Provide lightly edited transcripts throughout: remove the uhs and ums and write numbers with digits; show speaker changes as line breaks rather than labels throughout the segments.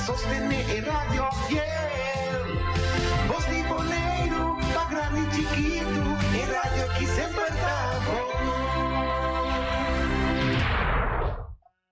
sostener el radio fiel. Voz de Bonaire, pa' grande y chiquito, el radio aquí sempre está.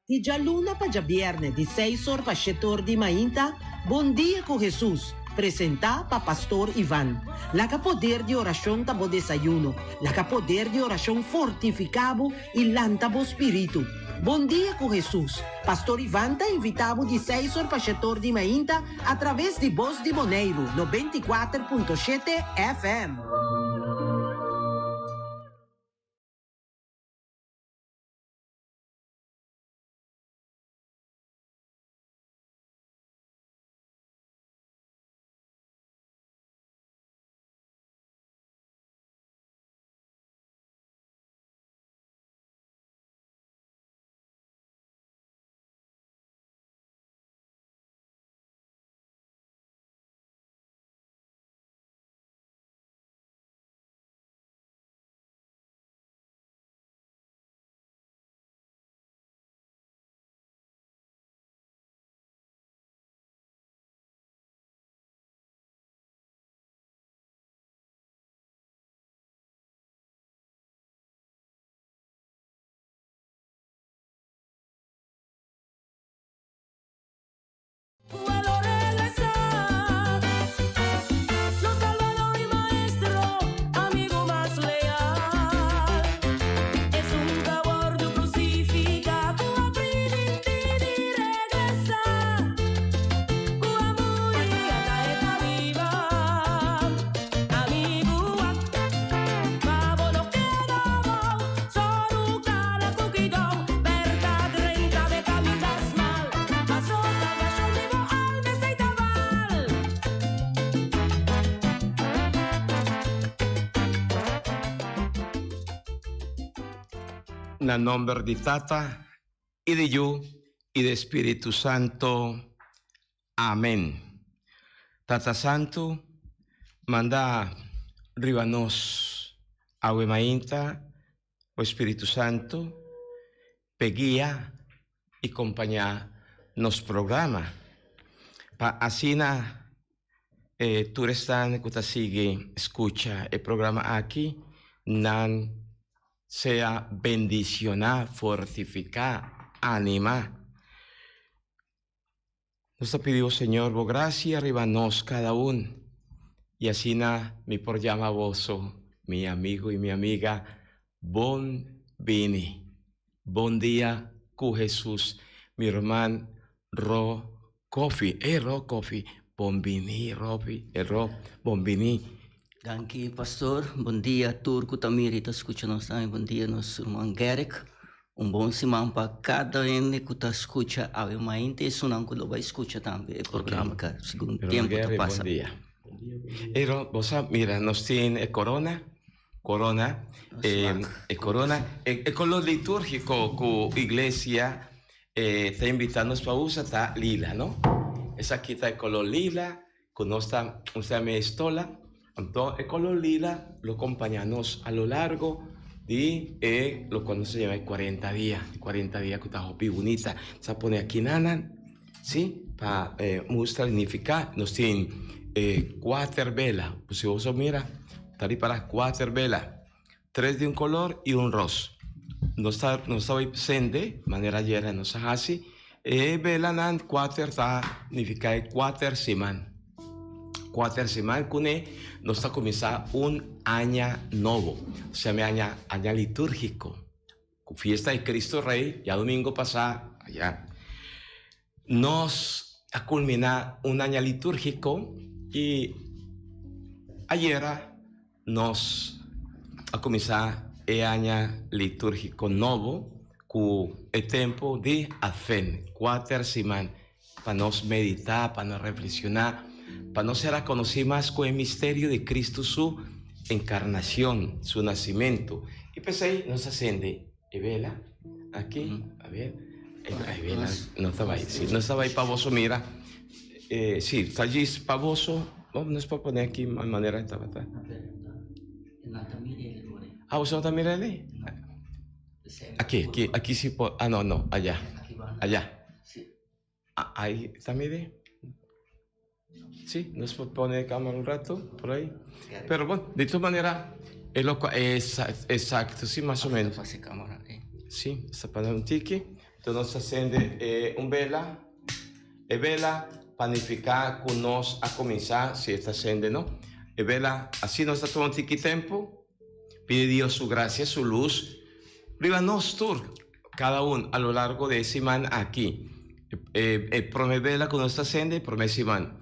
Di già luna pa già viernes, di 6 ore pa 7 ore di mainta, Buon dia con Jesus, presenta pa Pastor Ivan. La capoder di oración tabo desayuno, la capoder di oración fortificabo y lantabo spiritu. Buon dia con Jesus. Pastor Ivan ta invitavo di 6 ore pa 7 ore di mainta a través di Voz di Bonaire, 94.7 FM.
Na nombre di Tata, y de Yu, y de Espíritu Santo. Amén. Tata Santo, manda ribanos awe mainta, o Espíritu Santo, peguía y compañía nos programa. Pa asina, tú restan que sigue, escucha el programa aquí, nan sea bendicionar, fortificar, animar. Nos te pedimos, Señor, vos gracia arribanos cada uno. Y así mi por llama voso, mi amigo y mi amiga, bon vini. Bon día, cu Jesús, mi hermano, ro coffee, ro coffee, bon vini, rofi, ro, bon vini.
Danke, pastor. Bom dia, Turco Tamiri, está escutando nós também. Bom dia, nosso irmão Gerek. Bom semana para cada um que está escutando. Há uma intenção que vai escutar também o programa que segundo tempo que passa.
Bom dia. Pero, você mira, nós temos corona, corona, con lo litúrgico que a iglesia está invitando para usar, está lila, ¿no? Esa aquí está de color lila, con nuestra estola. Entonces, el color lila lo acompañamos a lo largo de lo cuando se llama 40 días. 40 días que está muy bonita. Se pone aquí nana, ¿sí? Para mostrar significar. Nos tienen 4 velas. Pues si vos mira, está ahí para 4 velas. 3 de un color y un rosa. No está sende, manera ayer no se hace. Vela nan 4 está significa 4 semanas. 4 semanas con nos está comenzando un año nuevo, se llama año litúrgico, fiesta de Cristo Rey, ya domingo pasado, allá, nos ha culminado un año litúrgico y ayer nos ha comenzado el año litúrgico nuevo con el tiempo de Advent, 4 semanas, para nos meditar, para nos reflexionar, para no ser a conocer más con el misterio de Cristo, su encarnación, su nacimiento. Y pues ahí nos ascende, y vela, aquí, a ver, ahí vela, no estaba ahí, sí, no estaba ahí pavoso, mira, sí, está allí pavoso, no es para poner aquí de manera, estaba, está. Ah, ¿vos no también ahí? Aquí sí, no, allá, ahí está, mire. Sí, nos pone cámara un rato por ahí. Pero bueno, de todas maneras, exacto, sí, más o menos.
Pase cámara.
Sí, está para un tiki. Entonces nos acende un vela. E vela panificar con nos a começar, se está acende, não? E vela, assim nós está tomando tiki tempo. Pide Dios su gracia, su luz. Riva nos tur, cada uno a lo largo de ese man aquí. Promevela con nuestra sende, promesa man.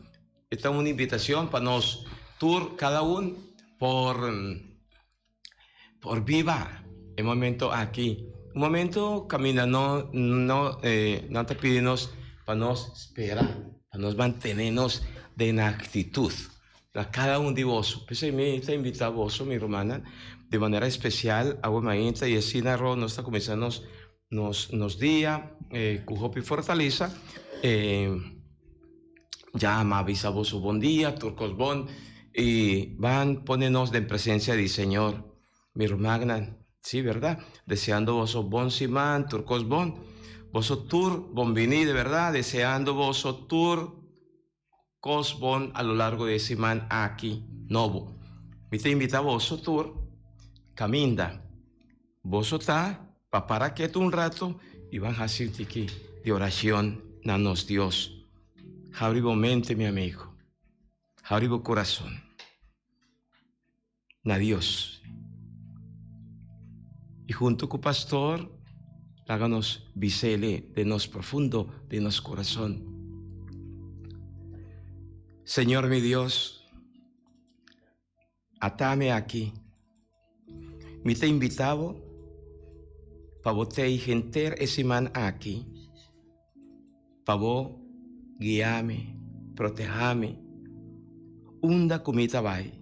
Esta es una invitación para nos tour cada uno por viva el momento aquí. Un momento camina, no te pedimos para nos esperar, para nos mantenernos de en actitud. A cada uno de vos, pues me está invitado vos, mi hermana, de manera especial, a vos maíta y así narró, nos está comenzando nos día, con hope y fortaleza, ya me avisa vos un buen día, turcos bon, y van ponernos en presencia del Señor, mi hermana, sí, ¿verdad? Deseando vos bon simán, turcos bon, vos tur, bon vini, de verdad, deseando vos tur, cos bon a lo largo de ese man aquí, novo. Me te invita vos tur, caminda, vos está, para quieto un rato, y van a hacer aquí de oración, nanos Dios. Abrigo mente, mi amigo. Abrigo corazón. Na Dios. Y junto con pastor, háganos visele de nos profundo, de nos corazón. Señor mi Dios, atame aquí. Me te invitado para botar y genter ese man aquí. Para vos guiame, protejame, unda comita vai.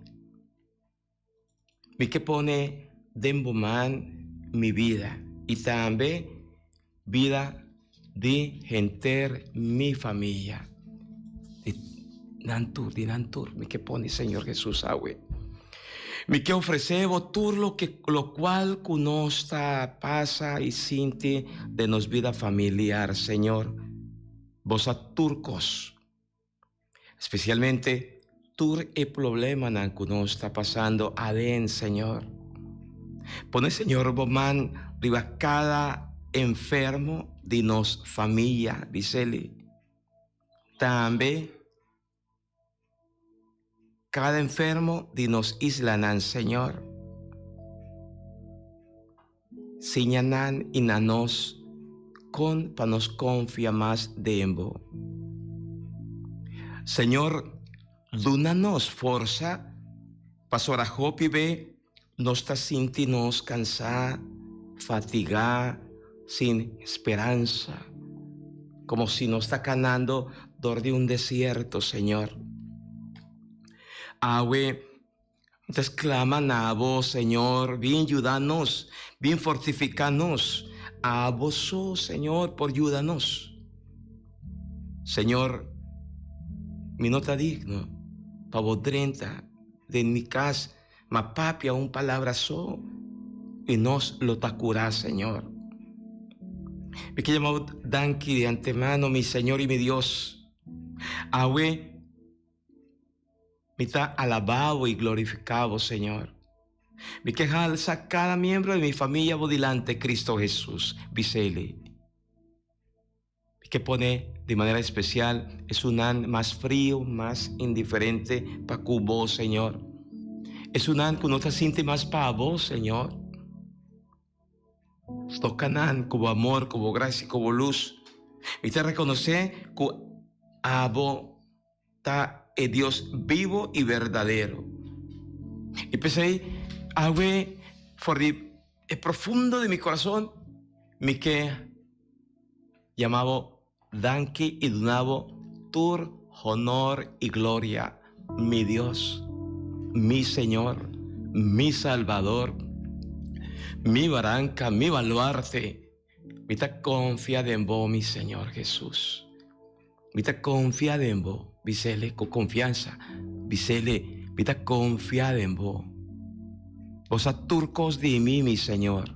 Me que pone dembo man mi vida y también vida de genter mi familia. De Nantur, me que pone Señor Jesús agüe. Me que ofrecebo tur lo cual conozca, pasa y siente de nos vida familiar, Señor. Vos a turcos, especialmente tur el problema que nos está pasando adén, Señor. Pone, Señor, bomán, riba cada enfermo de nos familia, dícele. También cada enfermo de nos islanan, Señor. Siñanan y nanos con para nos confía más dembo. Señor, dunanos forza, pasora hopi ve, no está sinti nos cansar, fatigar, sin esperanza, como si nos está canando dor de un desierto, Señor. Awe, entonces claman a vos, Señor, bien ayúdanos, bien fortificanos, a vos, oh, Señor, por ayúdanos. Señor, mi nota digno, pa vos 30, de mi casa, ma papia un palabra so, y nos lo tacurá, Señor. Me que llamado danki de antemano, mi Señor y mi Dios. Awe, me está alabado y glorificado, Señor. Me que alza cada miembro de mi familia bodilante, Cristo Jesús, visele. Me que pone de manera especial, es un an más frío, más indiferente para vos, Señor. Es un an que no te siente más para vos, Señor. Tocan como amor, como gracia, como luz. Y te reconoce que a vos está el Dios vivo y verdadero. Y pensé, awe, por el profundo de mi corazón, me que llamaba danke y donaba tur, honor y gloria, mi Dios, mi Señor, mi Salvador, mi barranca, mi baluarte. Me está confiada en vos, mi Señor Jesús. Me está confiada en vos, visele con confianza, visele, me está confiada en vos. Vos a turcos de mí, mi Señor.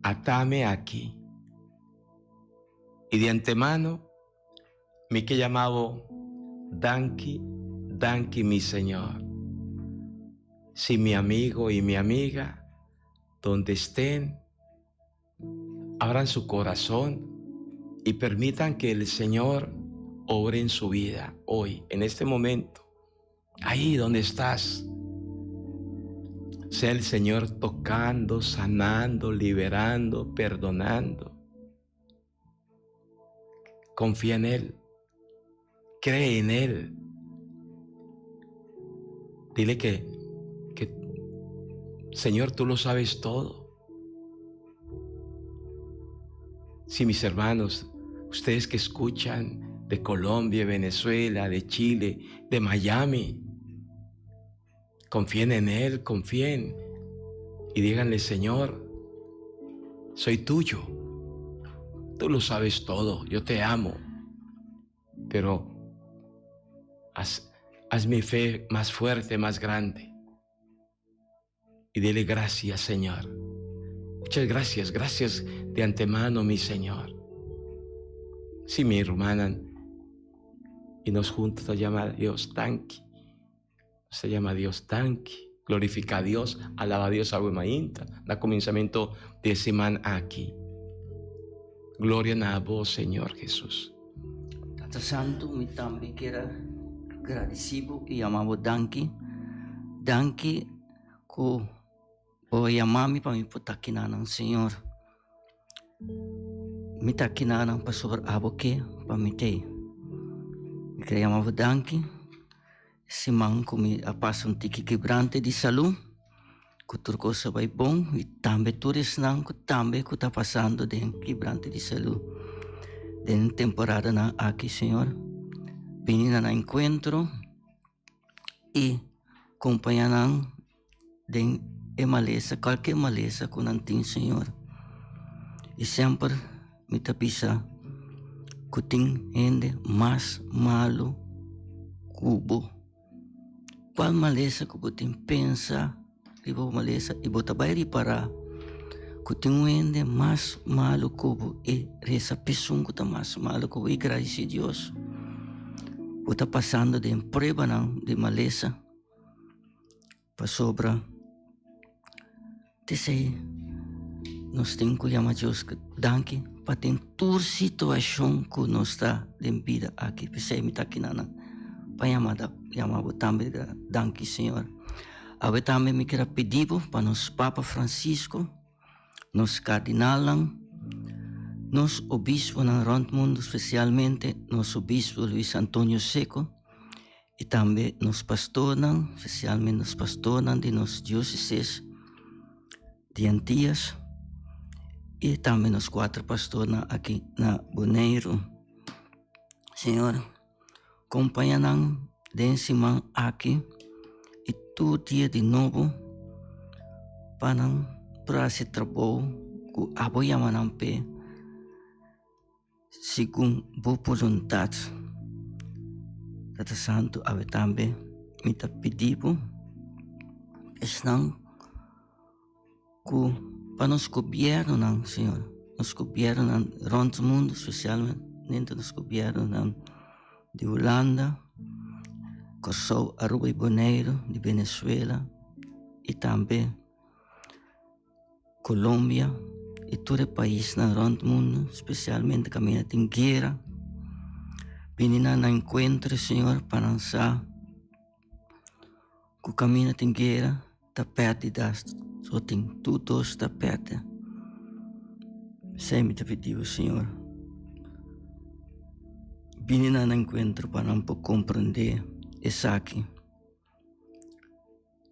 Atame aquí. Y de antemano, me que llamado Danke, danke, mi Señor. Si mi amigo y mi amiga, donde estén, abran su corazón y permitan que el Señor obre en su vida hoy, en este momento, ahí donde estás. Sea el Señor tocando, sanando, liberando, perdonando. Confía en Él, cree en Él. Dile que Señor, tú lo sabes todo. Si mis hermanos, ustedes que escuchan de Colombia, Venezuela, de Chile, de Miami, confíen en Él, confíen y díganle, Señor, soy tuyo. Tú lo sabes todo, yo te amo, pero haz mi fe más fuerte, más grande. Y dile gracias, Señor. Muchas gracias, gracias de antemano, mi Señor. Si mi hermana y nos juntos se llama Dios Tanki, se llama Dios Tanki, glorifica a Dios, alaba a Dios, agua mainta, da comenzamiento de semana aquí. Gloria a vos, Señor Jesús.
Tata Santo, mi también quiera agradecido y amamos Danki. Danki, ko o yamami pa mi putakinan, Señor. Mi takinan pa sobre aboke pa mi te. Mi queria amavo Danki. Si manco mi apassa tiki quebrante de salud. Que tudo coisa vai bom e também tudo isso não que também que está passando de quebrante de saúde. De temporada na aqui, Senhor, venina na encontro e acompanhando de maleza, qualquer maleza que não tem, Senhor. E sempre me tapisa que tem ainda mais malo cubo. Qual maleza que você pensa? Ibu malesa, ibu tabayari para continuende mais malo como e reza pesungo ta mais malo como e graças a Deus. Está passando de prueba não de maleza para sobra. Desse nós temos que chamar Deus que danke para ter toda situação que nós está de vida aqui. Pensei me tá aqui na para chamar também danke Senhor. Ave também me quero pedir para nos Papa Francisco, nos cardinal, nos obispo no rondo mundo, especialmente nos obispo Luis Antônio Seco, e também nos pastores, especialmente nos pastores de nos dioceses de Antillas, e também nos 4 pastores aqui na Bonaire. Senhor, acompanha-nos desse man aqui, e todo dia de novo para se trabalhar com a boia manampe segundo boa vontade. Tata Santo, ave também me tá pedindo estão para nos governo não, Senhor, nos governo não rondo mundo, especialmente nos governo de Holanda, Kosovo, Aruba e Bonaire, de Venezuela, e também Colômbia, e todo o país no mundo, especialmente caminha em guerra. Venina na encontro, Senhor, para lançar que o caminho em guerra está perto das, só tem tudo está perto. Sempre te pediu, Senhor. Venina na encontro para não compreender isso aqui.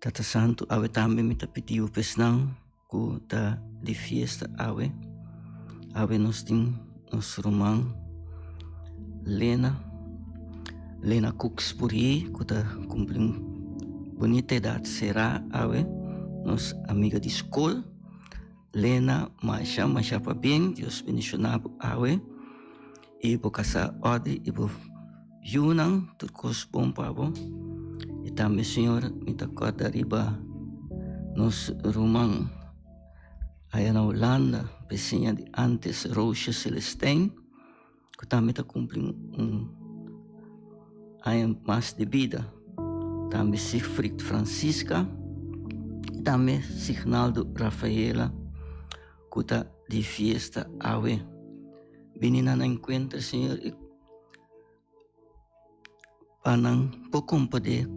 Tata Santo, ave também me te pediu, pesnão, que está de fiesta, ave nós tem nosso irmão Lena Cooks por aí, que está cumprindo bonita idade, será, ave, nossa amiga de escola, Lena, mas para bem, Deus bendicionado, ave, e vou casar ordem, e vou Yunang, tudo coisa bom para bom, e também, Senhor, me está corda riba, nosso irmão, aí na Holanda, vizinha de antes, Rocha Celestine, que também está cumprindo hay más de vida. También Siegfried Francisca, también Signaldo Rafaela, cuta de fiesta ave. Vinin a encuentro, Señor, y panan por compoder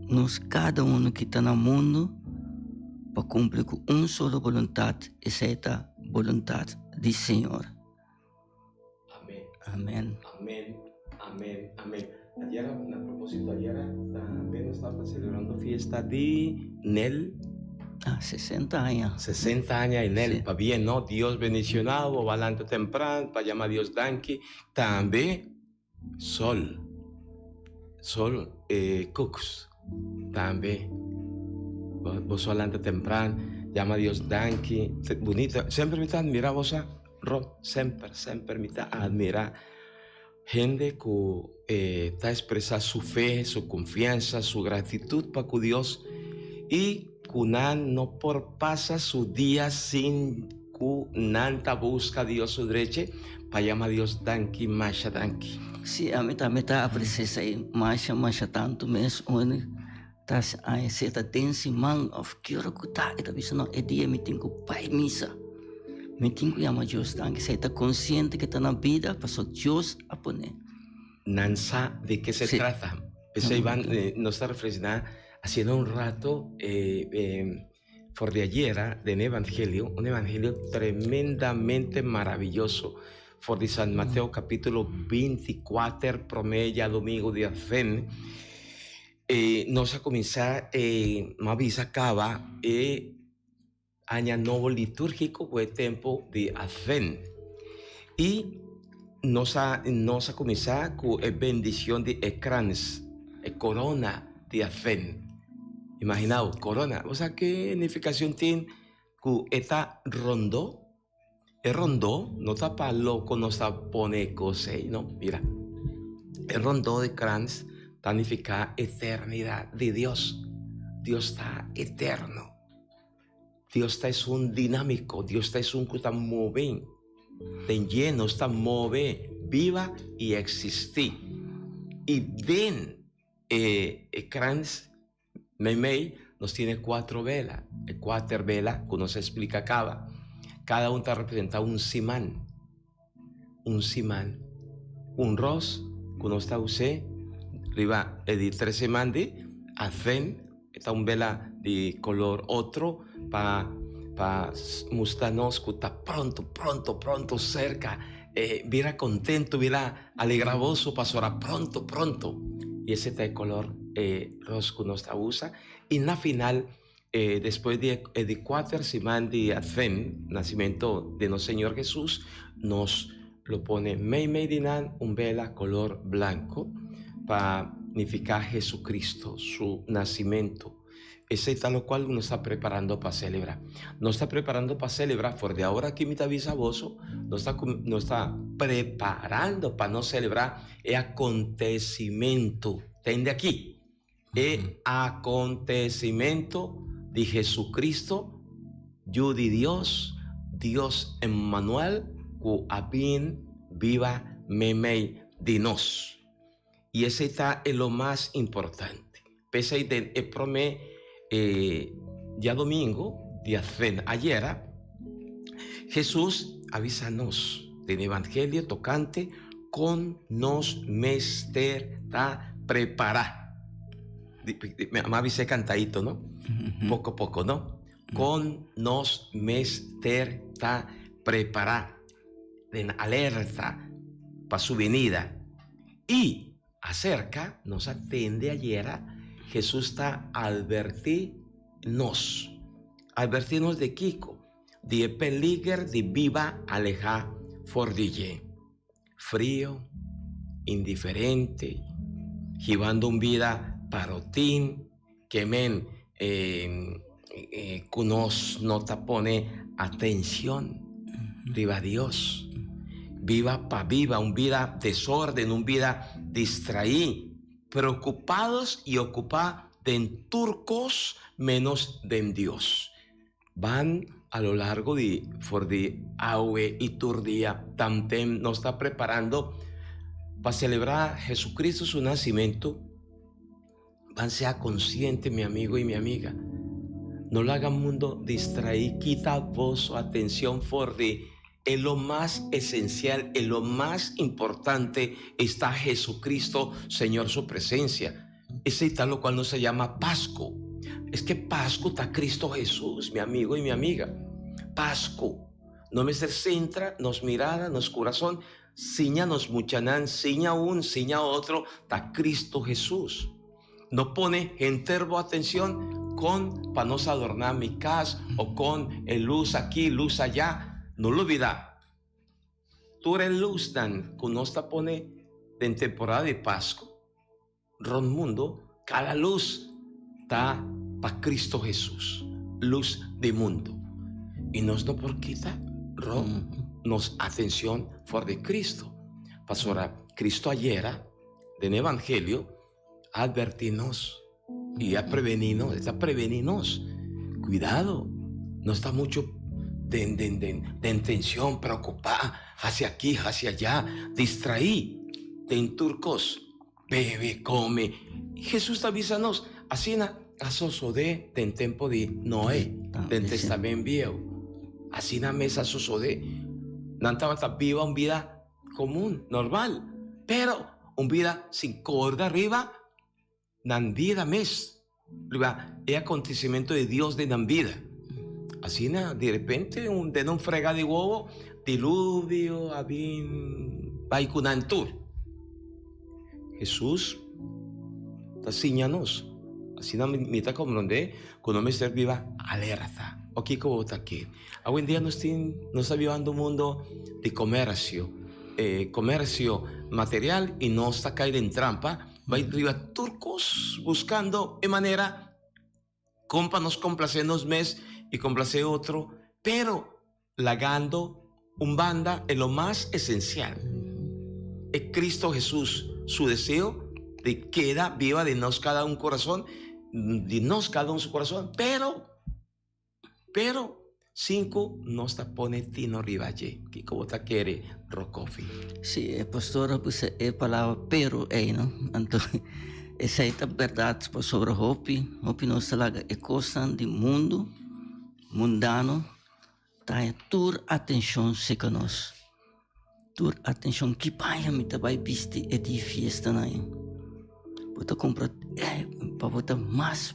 nos cada uno que está en el mundo para cumplir con una sola voluntad, esa es la voluntad del Señor.
Amén.
Amén.
Amén, amén, amén. Ayer, a propósito, ayer también estaba celebrando fiesta de Nel.
60 años.
60 años en él,
Sí.
para bien, ¿no? Dios bendicionado, valante temprano, para llamar a Dios Danki. También Sol Cooks, también. Vos valante temprano, llama a Dios Danki. Bonito, siempre me está admirando, vos, Rob, siempre me está admirando. Gente que está expresando su fe, su confianza, su gratitud para con Dios y Kunan no por pasa su día sin Kunanta busca a Dios su derecha para llamar a Dios Danki, Masha Danki.
Sí, a mí también está apreciando ahí, Masha tanto mes, onde está aí certa dense man of quiero cutar, e talvez não é dia me tenho pai misa. Me tenho que chamar Deus Danki, você está consciente que está na vida, para Deus a poner.
Nansa, ¿de qué se
Sí.
trata? Ese Iván nos está reflexionando haciendo un rato por de ayer de un evangelio tremendamente maravilloso. For de San Mateo capítulo 24, promedia domingo de Advent. Nos a comenzar, Mavisa acaba, año nuevo litúrgico, fue tiempo de Advent. Y nos a comenzar con bendición de ecrans, corona de Advent. Imaginaos, corona. O sea, ¿qué significación tiene que esta rondó? El rondó no está para loco, no está pone cosas, no. Mira, el rondó de crans significa eternidad de Dios. Dios está eterno. Dios está es un dinámico. Dios está es un que está moviendo. Ten lleno, está move, viva y existir. Y den crans Meimei nos tiene 4 velas. 4 velas, que nos explica acá. Cada una está representado un simán. Un ros, que nos está usé. Arriba, de 3 semanas de Advent. Está un vela de color otro para mostrarnos que está pronto cerca. Viera contento, viera alegravoso, pasará pronto. Y ese está de color rosa que nos usa. Y en la final, después de 4 semanas de Advent, nacimiento de nuestro Señor Jesús, nos lo pone Meimei Dinan, un vela color blanco, para significar Jesucristo, su nacimiento. Ese es lo cual nos está preparando para celebrar. Nos está preparando para celebrar, por de ahora que me está avisaboso, nos está preparando para no celebrar el acontecimiento. ¿Entiende aquí? El acontecimiento de Jesucristo, yo de Dios Emmanuel, que abin viva memei de nos. Y ese está en lo más importante. Pese a el promé ya domingo, de Advent, ayer, Jesús avísanos del Evangelio tocante con nos mester ta preparar. Me avisé cantadito, ¿no? Poco, ¿no? Con nos mester ta preparar. En alerta para su venida. Y acerca, nos atende ayer, Jesús está advertirnos de Kiko, de peligro de viva aleja fordille, frío, indiferente, llevando una vida parotín, que men, que nos no te pone atención, viva Dios. Viva un vida desorden, un vida distraída, preocupados y ocupados de turcos menos de Dios. Van a lo largo de Aue y Turdía, también nos está preparando para celebrar Jesucristo su nacimiento, van sea consciente, mi amigo y mi amiga. No lo haga mundo distraer, quita vos su atención de en lo más esencial, en lo más importante está Jesucristo, Señor, su presencia. Ese está lo cual no se llama Pascua. Es que Pascua está Cristo Jesús, mi amigo y mi amiga. Pascua. No me centra, nos mirada, nos corazón, siña nos muchanan, siña un, siña otro, está Cristo Jesús. No pone enterbo atención con para nos adornar mi casa o con el luz aquí, luz allá. No lo olvida. Tú eres luz tan que nos te pone en temporada de Pascua. Ron mundo, cada luz está para Cristo Jesús, luz de mundo. Y nos no por quita, nos atención por de Cristo. Pastora, Cristo ayer, en Evangelio, advertirnos y a prevenirnos, está preveninos. Cuidado, no está mucho de intención, preocupada, hacia aquí, hacia allá, distraí, en turcos, bebe, come. Jesús está avisándonos, así a sosodé en tiempo de Noé, del testamento viejo. Así na mesa sosodé, nantaba viva una vida común, normal, pero una vida sin corda arriba, nan vida mes, el acontecimiento de Dios de nan vida. Así de repente, de un frega de huevo, diluvio, abin, baikunantur. Jesús está señanos. Así me está como donde, cuando me ser viva, alerta. Aquí como está aquí. Hoy en día nos está viviendo un mundo de comercio, comercio material y no está caído en trampa. Va arriba turcos buscando de manera, nos complacernos mes y complacer otro, pero lagando un banda en lo más esencial. Es Cristo Jesús, su deseo de queda viva de nos cada un corazón, de nos cada un su corazón, pero 5 nos te pone tino rivalle, que como te quiere Rocofi.
Sí, pastor, pues es palabra pero, ¿no? Entonces, esa es la verdad sobre Hopi nos talaga é coisa do mundo, mundano, tá tur atenção se conosco. Tur atenção que pai a mim vai viste é de fiesta naí. Bota comprar para botar mais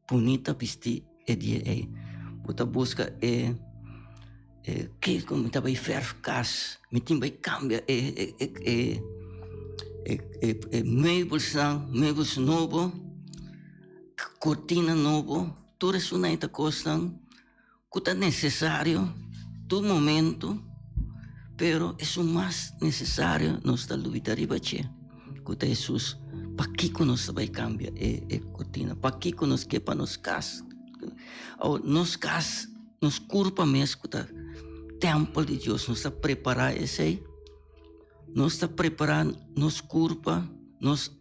bonita viste é de bota busca que como tá vai fer cas, me tem vai cambia meubels novo, cortina novo, tudo isso não é coisa que é necessário todo momento, pero é o mais necessário nós está lutar e bater. Que Jesus, para que nós vai cambiar cortina, para que nós quepa nos casa, ou nos casa, nos curpa mesmo que templo de Deus, nós está preparar esse aí. Nós está preparando nos curva, nos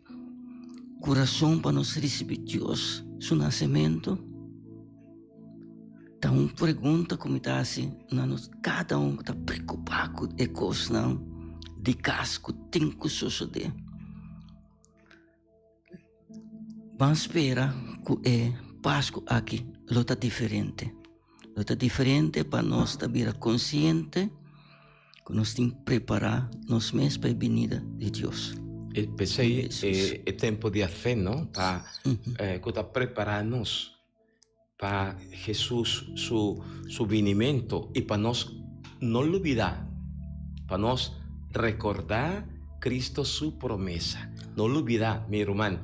coração para nos receber Deus, seu nascimento. Então, uma pergunta como está assim, cada um está preocupado com a coisa de casa que tem que suceder. Vamos esperar que Páscoa aqui está diferente. Está diferente para nós estar consciente que nós temos que preparar nós mesmos para a venida de Deus.
Pensei, é tempo de fé, não? Para preparar-nos para Jesus, su vinimiento, e para nós não olvidar, para nós recordar Cristo, su promessa. Não olvidar, meu irmão,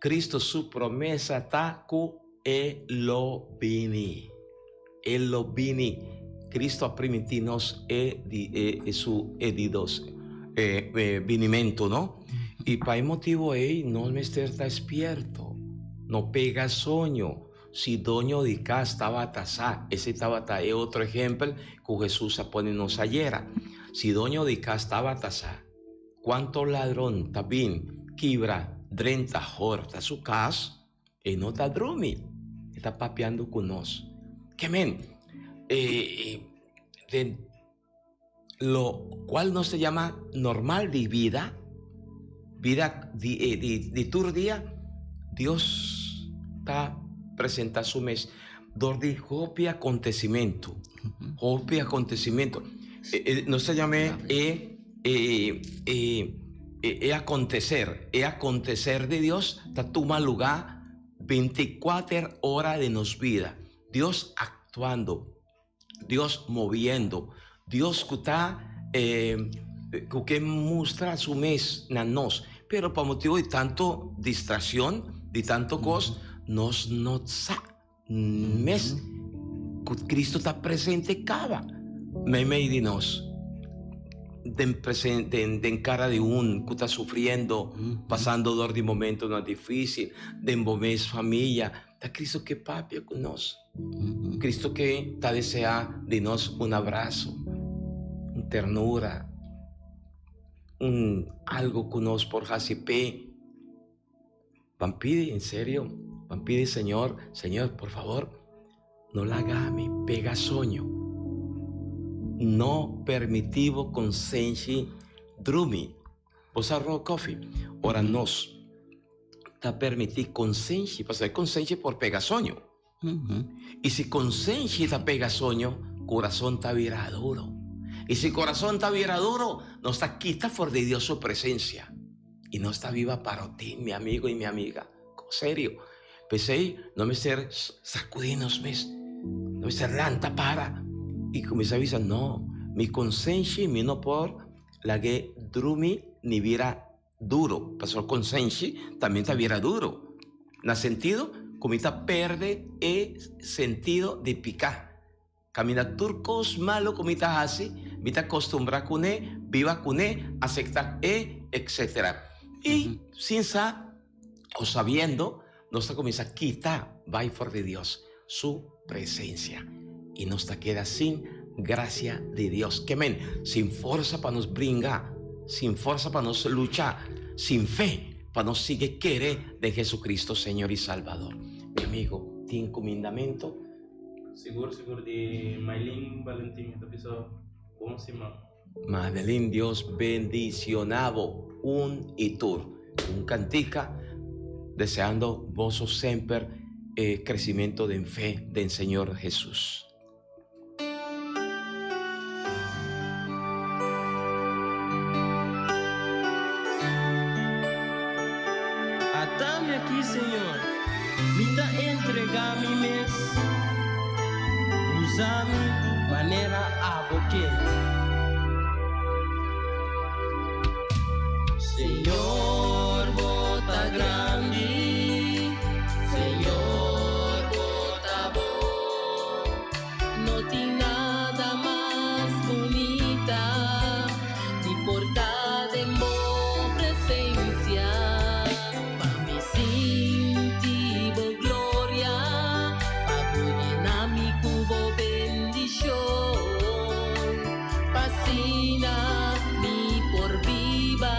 Cristo, su promessa está com Ele vini. Cristo ha permitido-nos su vinimiento, ¿no? Y para ese motivo, no me estar despierto, no pega sueño. Si doño de casa estaba atasá, ese estaba es otro ejemplo que Jesús pone nos ayer. Si doño de casa estaba atasá, ¿cuánto ladrón también quibra 30 horas a su casa y no está dormido? Está papeando con nos. ¿Qué men? De lo cual no se llama normal de vida, vida de tu día, Dios está presenta su mes de hopi acontecimiento. Hopi acontecimiento. No se llame acontecer. Acontecer de Dios está toma lugar 24 horas de nos vida. Dios actuando, Dios moviendo, Dios que está que muestra su mes na nos. Pero por motivo de tanto distracción, de tanto cos, nos sa mes que Cristo está presente cada medio de nos. En cara de un que está sufriendo, pasando dolor de momento no difícil, de mes familia, está Cristo que papia con nos. Cristo que está desea de nos un abrazo, una ternura, algo con nos por Jacipé. Van pide, en serio, van pide, Señor, por favor, no la haga mi pega sueño. No permitivo consensi drumi. Vos arroz coffee. Ora nos ta permiti consensi. Pasa consensi por pegasonho. Y si consensi ta pegasonho, corazón ta vira duro. Y si corazón ta vira duro, no está quita for de Dios su presencia. Y no está viva para ti, mi amigo y mi amiga. Serio. Pensé, no me ser sacudinos mes. No me ser lanta para. Y como se avisa, no, mi consensi mi no por la que drumi ni viera duro. Pasó consensi también te viera duro. ¿Na sentido? Como esta perde el sentido de picar. Camina turcos malo como esta hace, mita acostumbra con viva con aceptar etc. Y sin sa o sabiendo, nos comienza a quitar, va y for de Dios, su presencia. Y nos queda sin gracia de Dios. Que men, sin fuerza para nos brincar, sin fuerza para nos luchar, sin fe para nos seguir querer de Jesucristo, Señor y Salvador. Mi amigo, ¿tiene encomendamiento?
Seguro de Maylin Valentín, este episodio, bom semana.
Madeline, Dios bendicionado, un itur, un cantica, deseando vos siempre crecimiento de fe del Señor Jesús.
Atame aquí, Señor, mita entrega mi mes, usame manera aboque. Señor, bota grande, Señor, bota bom, no tem nada más bonita, te portar en boa presencia, pa me sentir gloria, pa llenar mi cubo bendición, fascina mi por viva.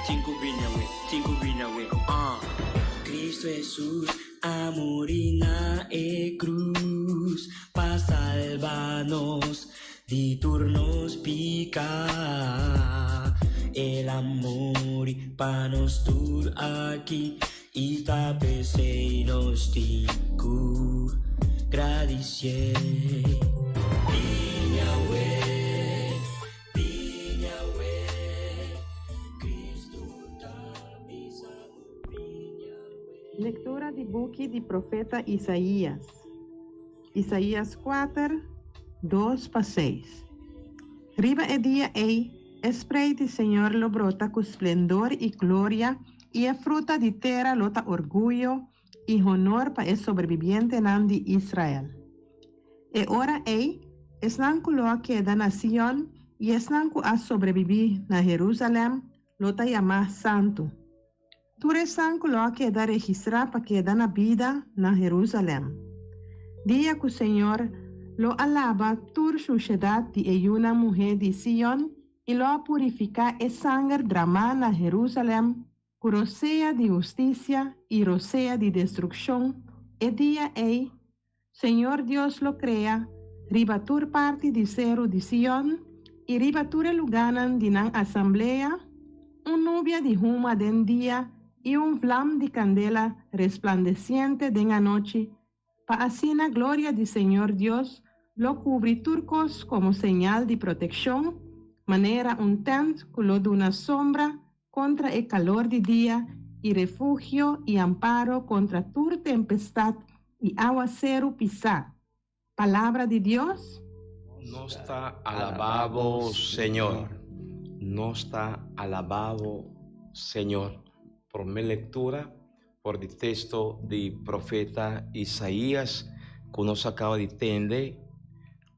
cinco binawe. Cristo Jesús a morir na cruz pa salvarnos de turnos pica. El amor pa nos tur aquí y tapese nos ticu gradicie.
Lectura do book do profeta Isaías. Isaías 4, 2-6. Riba e dia espreite Senhor lo brota com esplendor e glória, e a fruta de terra lota orgulho e honor para o sobreviviente nan de Israel. E ora esnan coloque da nação, e esnan ku a sobreviver na Jerusalém, lota chamar santo. Turesan coloque da registrar para que da na vida na Jerusalém. Dia que o Senhor lo alaba tur sociedade de uma mulher de Sion e lo purifica e sangue drama na Jerusalém, que roceia de justiça e roceia de destruição, e dia Senhor Deus lo crea, ribatur parte de cero de Sion, e ribatur luganan de nan assembleia, nubia de huma den dia, e flam de candela resplandeciente de la noche, para así la gloria del Señor Dios lo cubrir turcos como señal de protección, manera tent que lo da una sombra contra el calor de día y refugio y amparo contra tur tempestad y aguacero pisar. Palabra de Dios.
No está alabado, Señor. No está alabado, Señor. Por mi lectura, por el texto del profeta Isaías, que nos acaba de entender,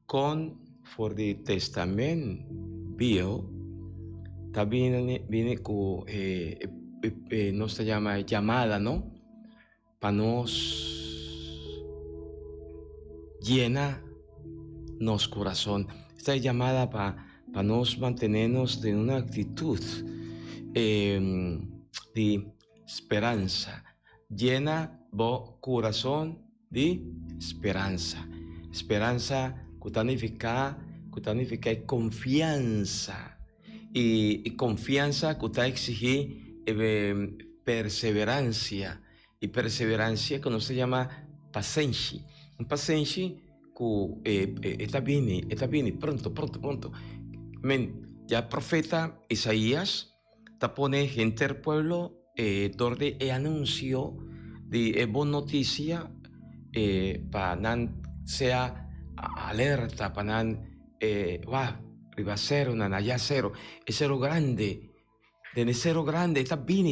con por el testamento viejo, también viene con nos llama llamada, ¿no? Para nos llena nos corazón. Esta llamada para nos mantenernos de una actitud de esperanza, llena bo corazón de esperanza. Esperanza que significa confianza, y confianza que exige perseverancia, y perseverancia que no se llama paciencia. Un paciencia que está bien, pronto. Ya el profeta Isaías te pone gente del pueblo donde anuncio de buena noticia para nan sea alerta, para nan riba cero, nan allá cero, es cero grande, de cero grande, está bien,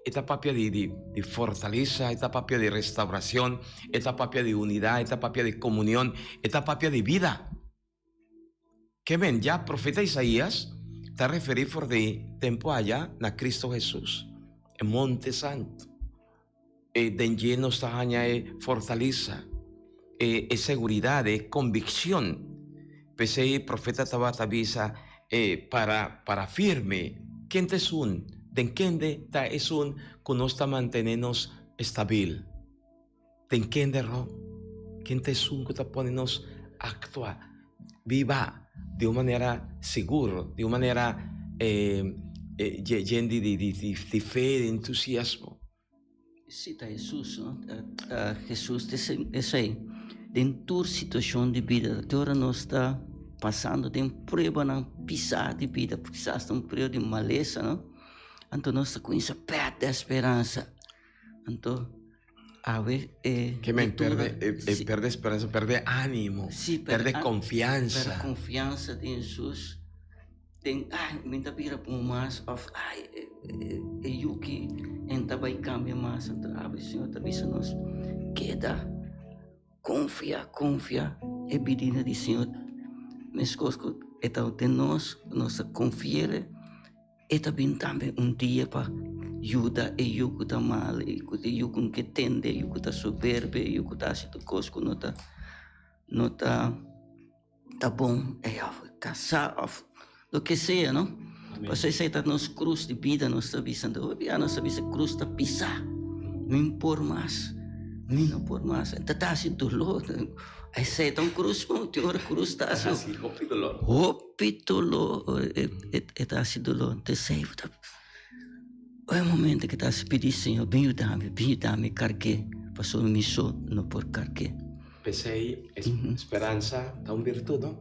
esta papia de fortaleza, esta papia de restauración, esta papia de unidad, esta papia de comunión, esta papia de vida. Que ven, ya profeta Isaías está referido por de tiempo allá na Cristo Jesús, en Monte Santo. Den lleno está allá fortaleza, seguridad, convicción. Pese el profeta estaba avisa para firme. ¿Quién es un? ¿Den quién es un que nos está manteniéndonos estabil? ¿Den quién de ro? ¿Quién es un que está poniéndonos actuar, viva? De una manera segura, de una manera llena de fe, de entusiasmo.
Cita Jesús, ¿no? Jesús dice, en tu situación de vida, ahora no está pasando de prueba, no pisar de vida, porque estás en un periodo de maleza, ¿no? Entonces no está con esa pérdida de esperanza. Entonces, a ver,
que me pierde esperanza, pierde ánimo,
sí,
pierde confianza.
Pierde confianza en Jesús. Me está pidiendo por más, yo que entra cambia más. Entonces, a ver, Señor, también nos queda, confia, e pedida de Señor. Mas coisas então de nós confiar, e também dia para ajudar e eu que está mal, e eu que tende, eu que está soberbo, eu que está se coisas que não tá bom, é casar, do que seja, não? Pasay sa ita nos cruz de vida nos avisando, nos avisa cruz ta pisa. Não por mais. Não por mais. Tatasi dolor. Ay sa itong cruz mo, tiyor cruz taso.
Así, hopi dolor.
Hopi dolor. Etasi dolor. Te save. É o momento que estás pedindo, Senhor, bem dame, cargue. Passou a missão, não por cargue.
Pensei, esperanza da un virtud, ¿no?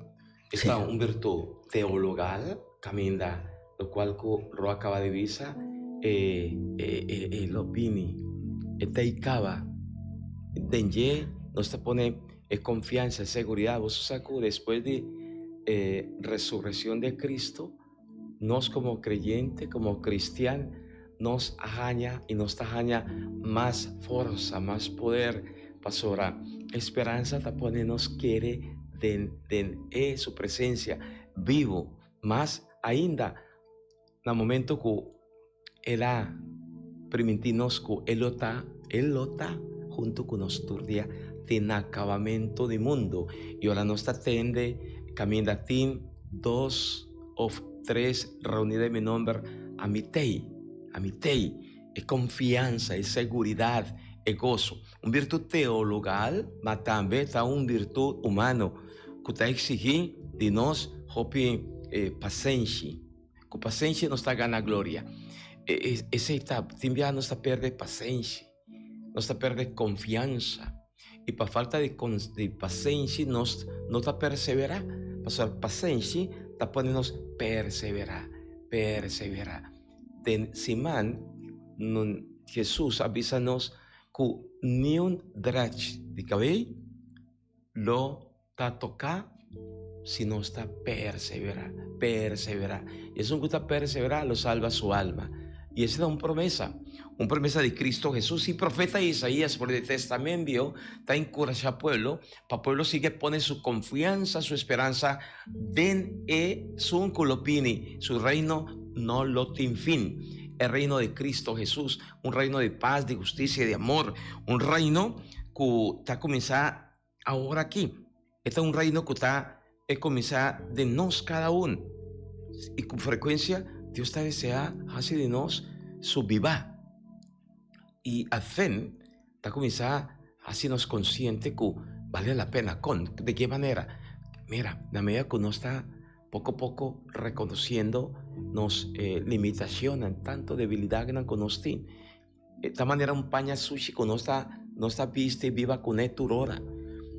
Está un virtud teologal, camina, lo cual lo acaba de visa, lo vini, teicaba, denye, nos te pone confianza, seguridad, vos saco después de resurrección de Cristo, nos como creyente, como cristiano, nos ajaña y nos tajaña más fuerza, más poder, pastora. Esperanza tapone nos quiere de su presencia vivo, más ainda na momento que ela permitirnos que él está junto con nosotros día de acabamento del mundo y ahora nos atende camina tin 2 o 3 reunidas en mi nombre a mitei, es confianza, es seguridad, es gozo. Un virtud teologal, mas también está un virtud humano que está exigindo de nós paciência. Com paciência nós está ganhando glória. Esse está, também nós está perdendo paciência, nós está perdendo confiança. E para falta de paciência, nós não está perseverar. Para paciência, está podendo nós perseverar. Simão, Jesus avisa-nos que nenhum drat de cabello lo está tocar si no está perseverar. Y eso que está perseverar lo salva su alma. Y esa es una promesa de Cristo Jesús. Y profeta Isaías por el testamento está encorajando al pueblo, para el pueblo sigue pone su confianza, su esperanza en su colopini, su reino no lo tiene fin. El reino de Cristo Jesús, un reino de paz, de justicia y de amor, un reino que está comenzando ahora aquí. Este es un reino que está comenzando de nos cada uno. Y con frecuencia Dios está deseando hacer de nos su vida. Y al fin está comenzando a hacernos conscientes que vale la pena. ¿De qué manera? Mira, la medida que uno está poco a poco reconociendo nos limitacionan, tanto debilidad que nos conocen. De esta manera un paña sushi que no está viste viva con eturora.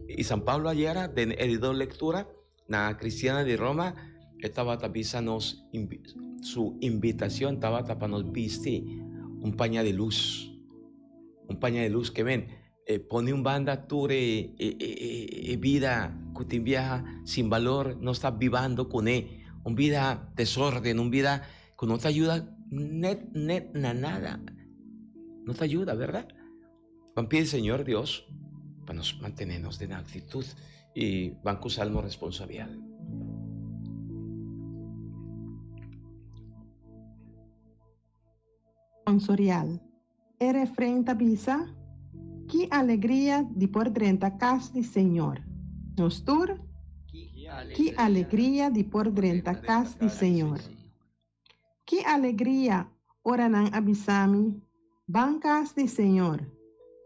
Y San Pablo ayer, en la lectura, la cristiana de Roma, estaba tapándonos su invitación, estaba tapándonos viste un paña de luz. Un paña de luz que ven, pone un banda ture vida que te viaja sin valor, no está vivando con él. Un vida desorden, un vida que no te ayuda nada. No te ayuda, ¿verdad? Van a pedir, Señor Dios, para nos mantenernos en actitud y van a usarnos responsabilidad.
Sensorial. Refrenta visa. Que alegria de por dentro casa do Senhor. Nostur. Que alegria de por dentro casa do Senhor. Que alegria ora não abisami. Bancas do Senhor.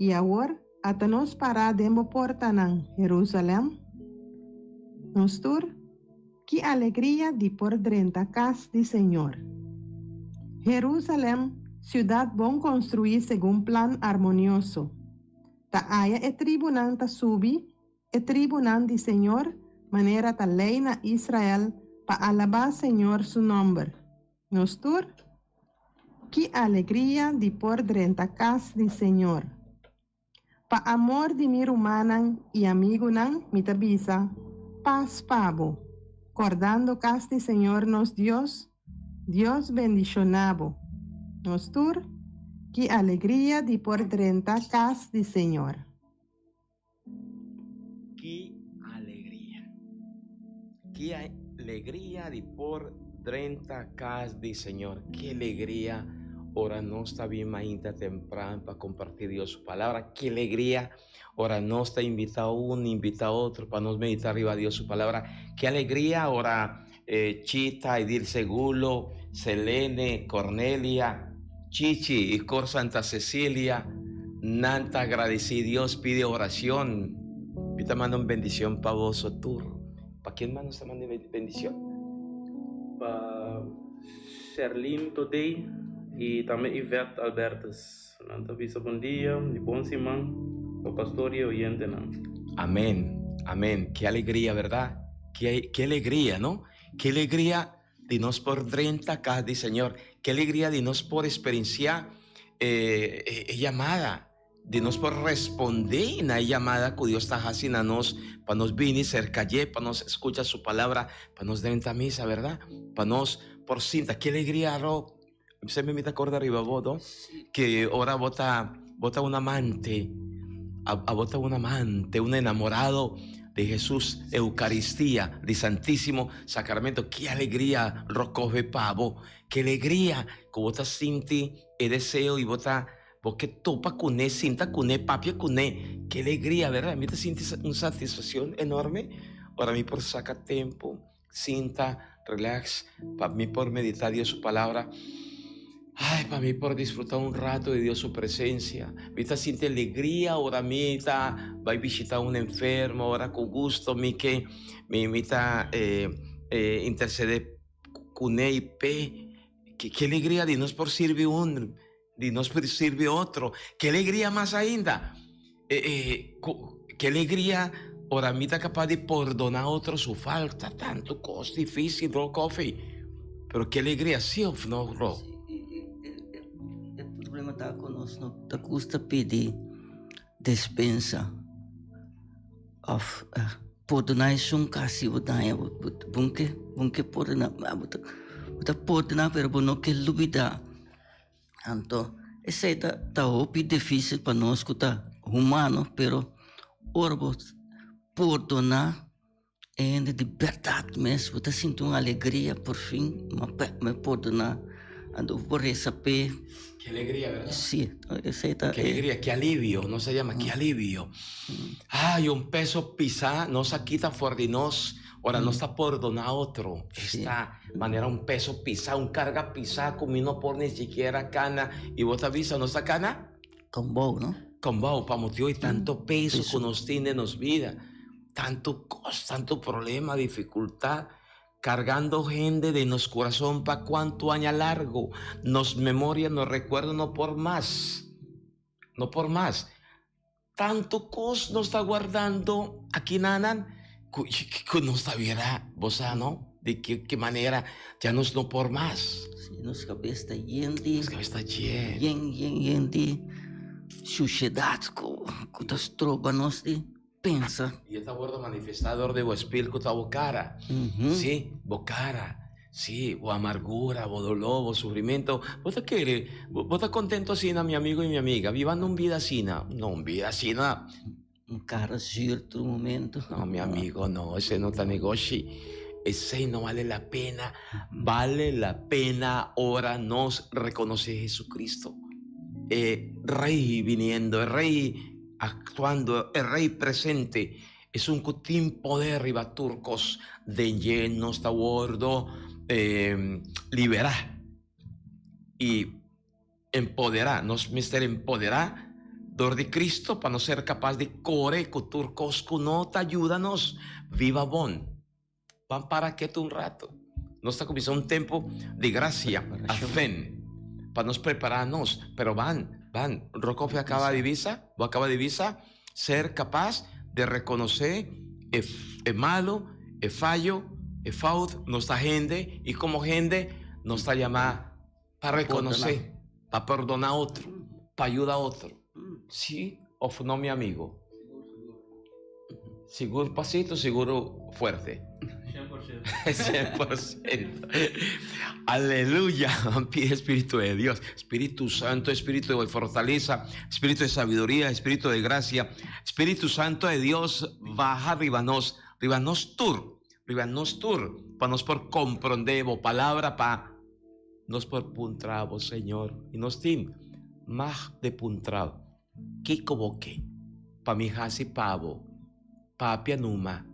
E agora até nos parar demo porta nan Jerusalém. Nostur. Que alegria de por dentro casa do Senhor. Jerusalém, cidade bom construir segundo plan harmonioso. Ta haya e tribunal ta subi, e tribunal de Senhor, maneira ta lei na Israel, pa alabar Senhor su nombre. Nostur, que alegria de por dentro casa de Senhor. Pa amor de mi humanan e amigo nan, mi tabisa, paz pabo, cordando casa de Senhor nos Dios bendicionabo. Nostur, que alegria de por dentro casa do Senhor.
Que alegria de por dentro casa do Senhor. Que alegria. Ora no está bien ainda temprano para compartir Dios su palabra. Que alegría. Ora no está invitado uno, invitado otro para nos meditar arriba Dios su palabra. Que alegría. Ora chita y dir seguro Selene, Cornelia, Chichi, y Cor Santa Cecilia, Nanta, agradecí, Dios pide oración. Yo te mando una bendición para vos, Sotur. ¿Para quién más te manda bendición?
Para Sherlyn Today y también Ivette Albertas. Nanta visa buen día, y buen simán, para pastor y oyente.
Amén, amén. Qué alegría, ¿verdad? Qué alegría, ¿no? Qué alegría de nos por 30 acá, de Señor. Qué alegría de nos por experienciar llamada. De nos por responder en la llamada que Dios está haciendo a nos, para nos venir cerca, para nos escuchar su palabra, para nos dar esta misa, ¿verdad? Para nos por cinta. Qué alegría, Ro. Se me acuerda arriba, ¿no? Que ahora vota un amante, vota un amante, un enamorado de Jesús, Eucaristía, de Santísimo Sacramento. Qué alegría, Rocove Pavo. Qué alegría que vota sinti el deseo y vota porque topa cuné, cinta cuné, papia cuné. Qué alegría, ¿verdad? A mí te sientes una satisfacción enorme. Ahora mí por sacar tiempo, cinta, relax, para mí por meditar Dios su palabra. Ay, para mí por disfrutar un rato de Dios su presencia. Ahorita siente alegría, ahora mita va a visitar a un enfermo, ahora con gusto, mi que mi mita intercede con él y pe. Qué alegría de nos por servir uno, de nos por servir otro. Qué alegría más ainda. Qué alegría, ahora mita capaz de perdonar a otro su falta, tanto cosa difícil, Ro Coffee. Pero qué alegría, ¿sí o no, Ro?
O problema está conosco, não tá custa pedir despensa. Pode não é um caso, bunke pode não, pode não, pero não que lubida. Então, essa tá opi difícil para nós que tá humano, pero orbo perdonar é de verdade mesmo. Tá sinto uma alegria por fim, me perdonar. Ando por reciper.
Qué alegría, ¿verdad?
Sí,
qué alegría, qué alivio, no se llama, qué alivio. Ay, un peso pisá, no se quita fuera de nos, ahora no está perdonar a otro. Esta manera, un peso pisá, un carga pisá, como no por ni siquiera cana, y vos te avisas, ¿no está cana?
Con vos, ¿no?
Con vos, para motivo y tanto peso que nos tiene nos vida, tanto costo, tanto problema, dificultad. Cargando gente de nos corazón para cuánto año largo, nos memoria, nos recuerda, no por más, tanto cos nos está guardando aquí nanan, que nos sabiera, vos no, de qué manera, ya nos no por más.
Sí, nos cabeza llena,
nos cabeza llena,
de suciedad, que nos tropa nos de pensa.
Y esta guarda manifestador de vuestro espíritu está bocara, sí, bocara, sí, o amargura, o dolor, o sufrimiento. ¿Vos te quieres? ¿Vos estás contento así, mi amigo y mi amiga? Vivando un vida así, no, un vida así, no.
Un cara cierto momento.
No, mi amigo, no, ese no está negocio. Ese no vale la pena. Vale la pena ahora nos reconoce Jesucristo. Rey viniendo, el Rey actuando, el Rey presente. Es un cutín poder riba turcos de lleno está gordo, liberar y empoderar, nos mister empoderar dor de Cristo para no ser capaz de correr con turcos que no te ayúdanos, viva bon, van para que un rato, nos está comenzando un tiempo de gracia, a fe, para nos prepararnos, pero van, Rocofe acaba de visa, ser capaz de reconocer el malo, el fallo, el fault, nuestra gente, y como gente nos está llamada para reconocer, para perdonar a otro, para ayudar a otro. Sí, o no, mi amigo. Seguro pasito, seguro fuerte. 100%. Aleluya. Pide Espíritu de Dios, Espíritu Santo, Espíritu de fortaleza, Espíritu de sabiduría, Espíritu de gracia, Espíritu Santo de Dios, baja ribanos tur, para nos por comprender palabra, para nos por puntravo, Señor, y nos tin más de puntravo, Kiko boque, pa mi hasi pavo, papia numa,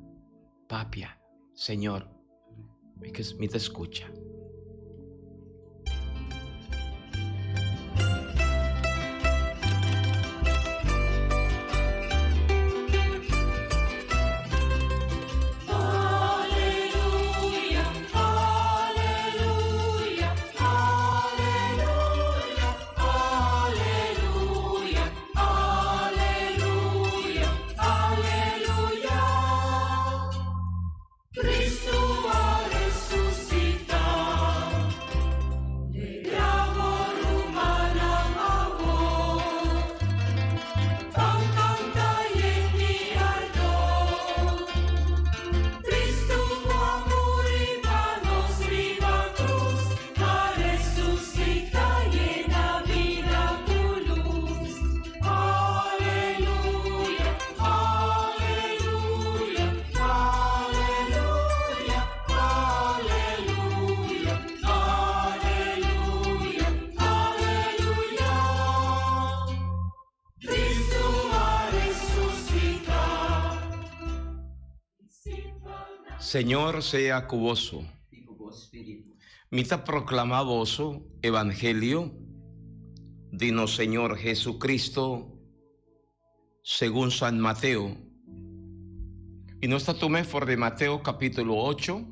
papia. Señor, me te escucha. Señor sea cuboso. Mita proclama voso evangelio. Dinos, Señor Jesucristo, según San Mateo. Y no está tu mefor de Mateo capítulo 8,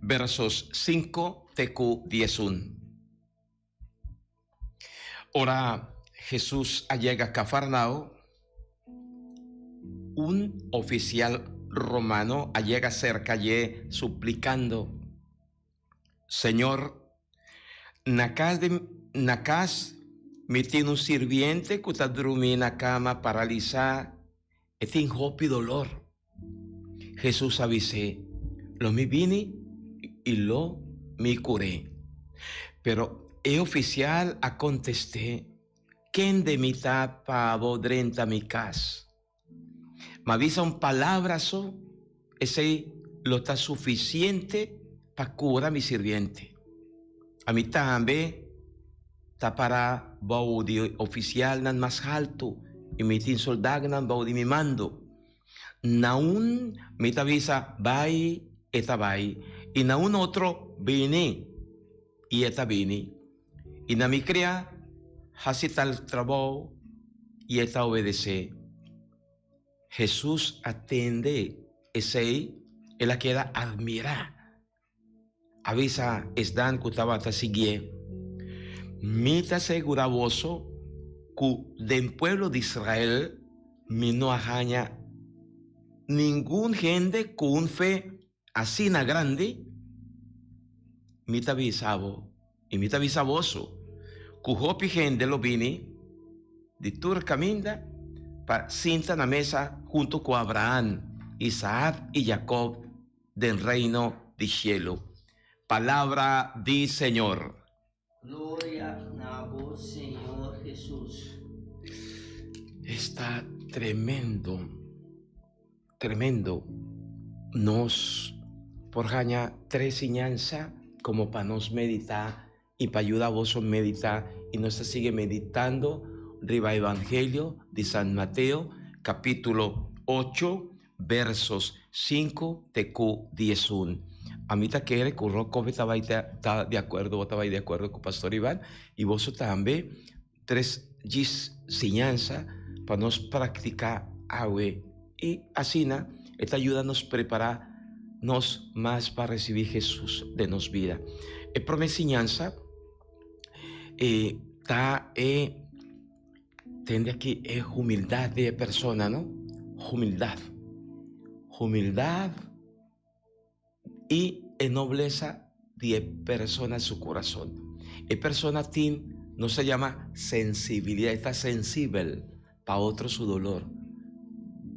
versos 5 TQ 11. Ora Jesús llega a Cafarnao. Un oficial romano llega cerca y suplicando: Señor, Nakás me tiene un sirviente que está durmiendo en la cama paralizada y tiene hopi dolor. Jesús avisé, lo me vine y lo me curé. Pero el oficial contesté, ¿quién de mi tapa bodrenta mi casa? Me avisa un palabrazo, ese lo está suficiente para curar mi sirviente. A mí también está para baudi oficial nan más alto y mi tin soldado nan baudi mi mando. Naun me avisa vai eta vai y naun otro viene y eta viene y na mi crea hace tal trabajo y eta obedece. Jesús atende ese él la queda admirar. Avisa esdan kutabata sigue. Mita segura voso que del pueblo de Israel mi no ajaña ningún gente con fe así na grande. Mita avisabo y mita avisavoso que hopi gente lo vini de tur caminda para sentar na mesa junto con Abraham, Isaac y Jacob del reino de cielo. Palabra del Señor.
Gloria a vos, Señor Jesús.
Está tremendo, tremendo. Nos porjaña tres enseñanzas como para nos meditar y para ayudar a vos a meditar y nos sigue meditando riba Evangelio de San Mateo capítulo 8 versos 5 TQ 11. A mí te quiere que Rocco estaba de acuerdo, estaba de acuerdo con el pastor Iván y vos también tres enseñanzas para nos practicar agua y así esta ayuda a nos prepararnos más para recibir Jesús de nos vida. La primera enseñanza está tende aquí es humildad de persona, ¿no? Humildad y nobleza de persona en su corazón. La persona tiene, no se llama sensibilidad, está sensible para otro su dolor.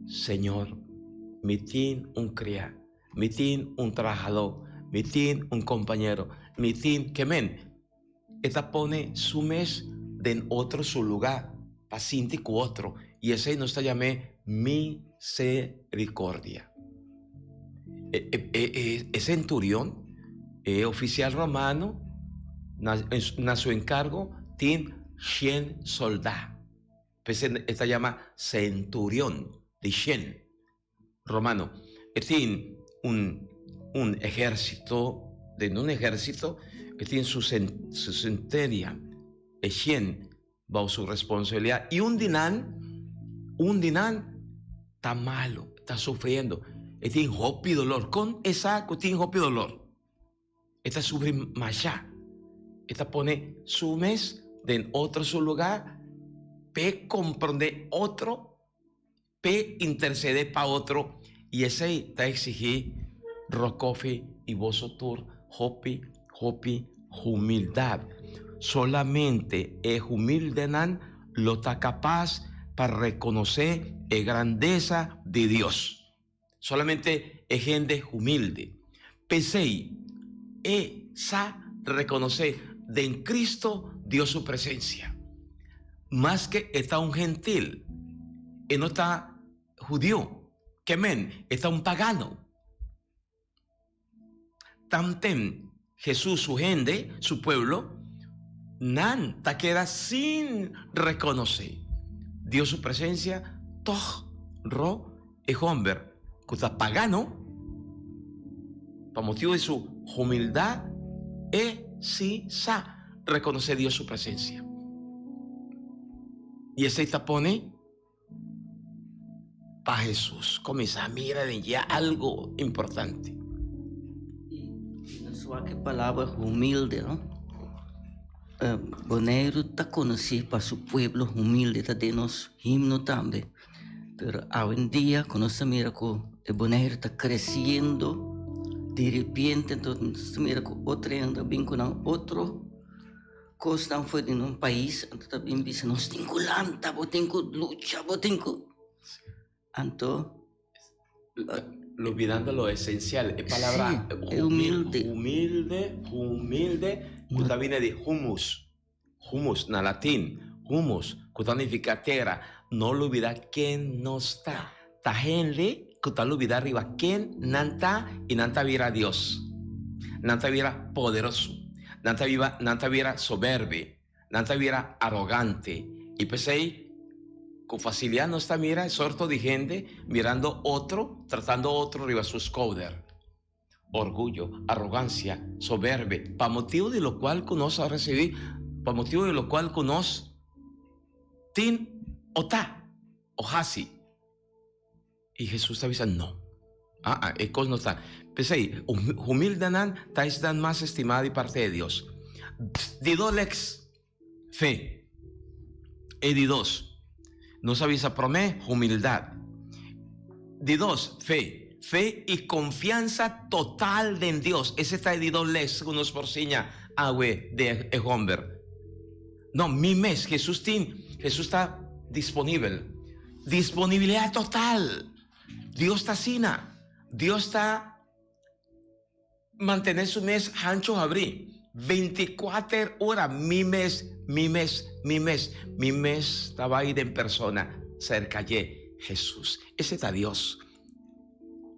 Señor, me tiene un criado, me tiene un trabajador, me tiene un compañero, me tiene que esta pone su mes en otro su lugar, paciente con otro, y ese no está llamé misericordia. El centurión, oficial romano, en su encargo, tiene 100 soldados. Pues esta llama centurión de 100 romano. Tiene un ejército, que tiene su centeria, 100 bajo su responsabilidad. Y un dinan está malo, está sufriendo. Tiene hopi dolor. Con esa que tiene hopi dolor. Esta sufre más. Esta pone su mes en otro su lugar. Pe comprende otro. Pe intercede para otro. Y ese está exigir rocofe y vosotros hopi humildad. Solamente es humilde lo está capaz para reconocer la grandeza de Dios. Solamente es gente humilde. Pensé, esa reconocer de en Cristo Dios su presencia. Más que está un gentil, y no está judío, que está un pagano. También Jesús, su gente, su pueblo, ta queda sin reconocer Dios su presencia, toch, ro, e hombre, que está pagano, por motivo de su humildad, sí sa reconoce Dios su presencia. Y ese tapone para Jesús. Comienza a mirar ya algo importante.
Y na sua que palavra humilde, ¿no? Bonaire está conocido para su pueblo humilde, está de nos himno también. Pero hoy en día, cuando se mira que el Bonaire está creciendo, de repente, entonces se mira que otro anda bien con otro cosa fue en un país, entonces también dice, nos tengo lanta, vos tengo lucha, vos tengo... Entonces...
olvidando lo esencial, es palabra
sí, humilde.
Humilde, que viene de humus, na latín, humus, que significa tierra. No lo olvida quién no está. Ta gente que tal olvida arriba quién nanta y nanta vira Dios, nanta vira poderoso, nanta vira soberbio, nanta vira arrogante. Y pues ahí con facilidad no está mira, sorto de gente mirando otro, tratando otro arriba sus coder. Orgullo, arrogancia, soberbia, para motivo de lo cual conoce a recibir, para motivo de lo cual conoce tin o ta, o hasi. Y Jesús está diciendo, no. Ecos no está. Pues ahí, humilde nan, tais dan más estimada de parte de Dios. Dido lex, fe. Edidos. Nos avisa promé, humildad. De dos, fe. Fe y confianza total en Dios. Ese está de dos les, unos por seña, agüe de Homber. No, mi mes, Jesús está disponible. Disponibilidad total. Dios está sina. Dios está mantener su mes ancho abrir. 24 horas, mi mes estaba ahí en persona, cerca de Jesús. Ese está Dios.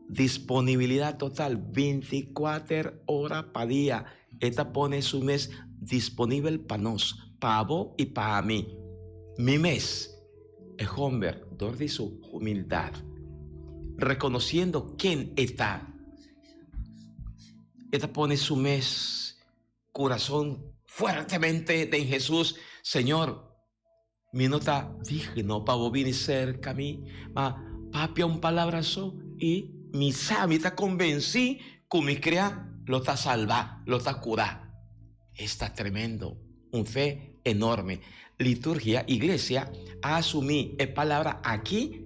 Disponibilidad total, 24 horas para día. Esta pone su mes disponible para nos, para vos y para mí. Mi mes es hombre, de su humildad, reconociendo quién está. Esta pone su mes corazón fuertemente en Jesús. Señor, mi nota digno para vos venir cerca a mí, ma papia un palabrazo y mi está convencí que mi crea lo está salva, lo está cura. Está tremendo, un fe enorme. Liturgia, iglesia, asumí la palabra aquí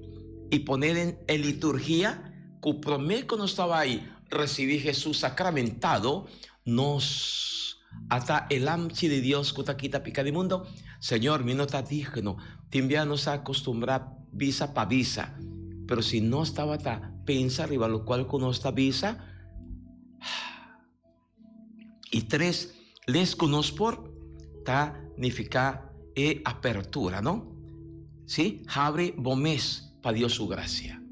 y poner en liturgia que prometo no estaba ahí. Recibí Jesús sacramentado, nos hasta el amchi de Dios que quita pica de mundo. Señor, mi no está digno, te enviamos a acostumbrar visa para visa, pero si no estaba ta pensa arriba lo cual con esta visa. Y tres, les conozco por ta significa apertura, ¿no? Sí, abre bomés para Dios su gracia.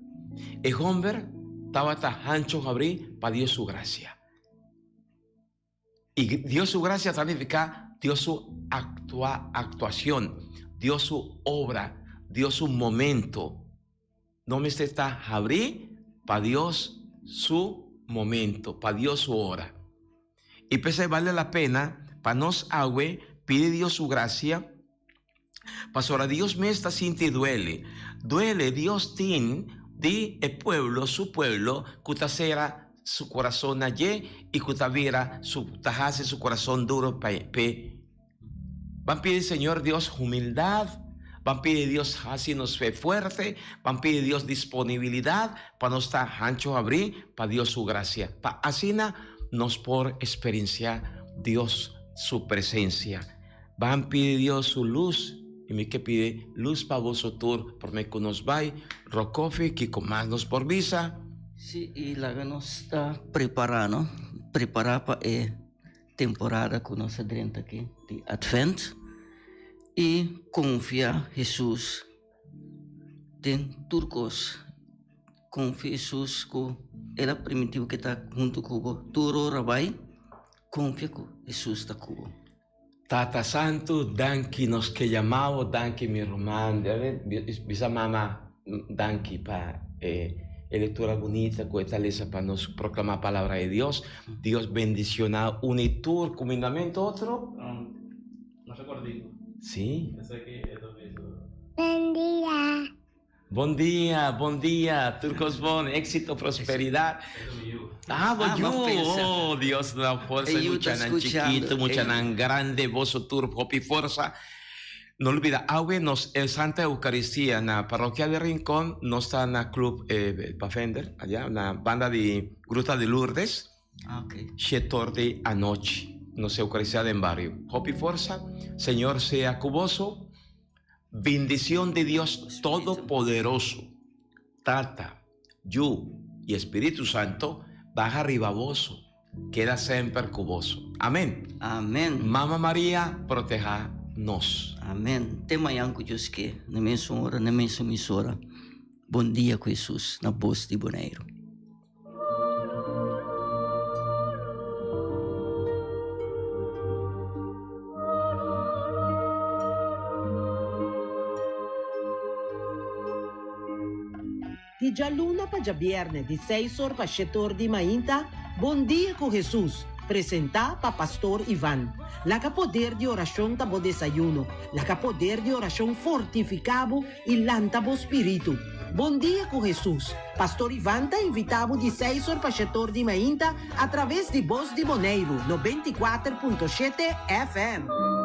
El hombre estaba ta ancho abrir para Dios su gracia. Y Dios su gracia significa Dios su actuación, Dios su obra, Dios su momento. No me está abrir para Dios su momento, para Dios su hora. Y pues vale la pena para nos agüe, pide Dios su gracia. Pastora, Dios me está sintiendo duele Dios tiene de el pueblo, su pueblo, cutasera su corazón allí y cutaviera su tajase su corazón duro pe. Van pedir Señor Dios humildad, van pedir Dios así nos fe fuerte, van pedir Dios disponibilidad para no estar ancho abrir para Dios su gracia, para así nos por experiencia Dios su presencia. Van pedir Dios su luz y me que pide luz para vosotros por me que nos vai rocofe que comandos por visa.
Sí, y la que nos está preparando para temporada que nos adrenta aquí de Advent y confía Jesús en turcos, confía Jesús que era primitivo que está junto con vos, Turo Rabai, confía que Jesús está con vos.
Tata Santo, danke nos que llamamos, danke mi román, bisa mama, danke pa lectura bonita, fortaleza para nos proclamar la palabra de Dios. Dios bendiciona unitur, combinamiento otro.
No recuerdo.
Sí.
Ese que es lo mismo.
Buen día, Turcos Bon, éxito, prosperidad. Oh, Dios da fuerza, mucha nan chiquito, mucha nan grande, vos tur, hopi fuerza. No olvida, nos el Santa Eucaristía en la parroquia de Rincón, no está en el club Pafender, allá, una banda de Gruta de Lourdes, de anoche, no sé, Eucaristía en barrio. Hopi fuerza, Señor sea cuboso. Bendición de Dios Todopoderoso, Tata, Yu y Espíritu Santo, baja arriba vos, queda siempre cuboso. Amén.
Amén.
Mamá María, proteja-nos.
Amém. Até amanhã com Deus que, na mesma hora, na mesma emissora. Bom dia com Jesus, na voz de Boneiro.
Di già luna pa già viernes, di 6 horas pa 7 horas di mainta, Bom Dia com Jesus, presenta pa Pastor Ivan. La que poder de oración tabo desayuno, la que poder de oración fortificado y lantabo espíritu. Bom Dia com Jesus. Pastor Ivan tá invitado de 6 horas pa 7 horas di mainta através de Voz de Boneiro, 94.7 FM.